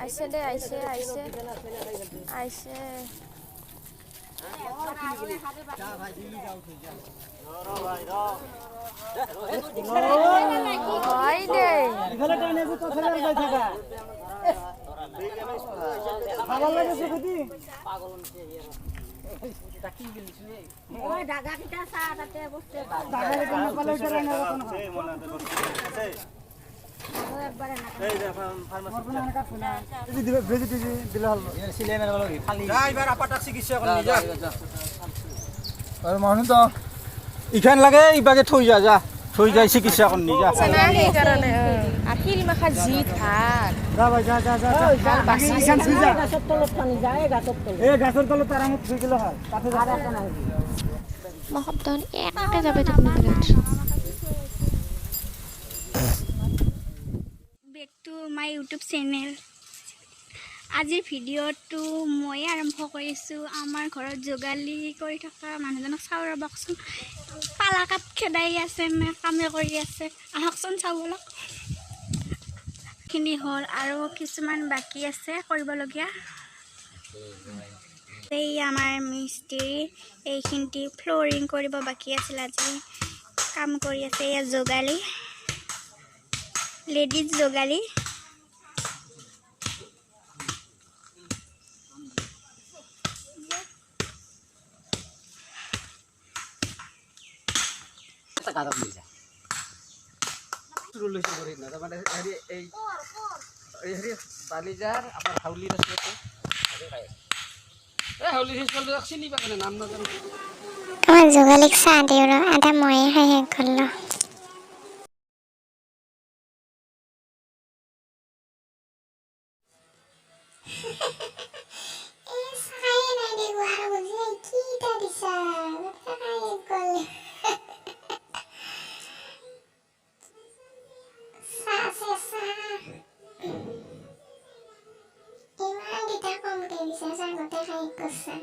আইছে দে আইছে আইছে আইছে হয় দে ইখান লাগে ইবাগে থৈ যা যা থৈ যাই চিকিৎসা কৰি নি যা সেইকাৰণে আখিল মাখা জি থাক মই শব্দ একে যাবে back to my YouTube channel. আজিৰ ভিডিঅ'টো মই আৰম্ভ কৰিছোঁ। আমাৰ ঘৰত যোগালী কৰি থকা মানুহজনক চাওঁ ৰ'বকচোন। পালা কাপ খেদাই আছে নে কামে কৰি আছে, আহকচোন চাওঁ ব'লক। খিনি হ'ল আৰু কিছুমান বাকী আছে কৰিবলগীয়া। এই আমাৰ মিস্ত্ৰী এইখিনিতে ফ্ল'ৰিং কৰিব বাকী আছিল, আজি কাম কৰি আছে। এয়া যোগালী, লেডিজ যোগালী। আমাৰ যোগালিক চাহ দিওঁ ৰ আধা ময়ে খাই শেষ কৰিলো। ইমান গীতা কমকে দিছে চাহ গোটেই খাই গৈছে।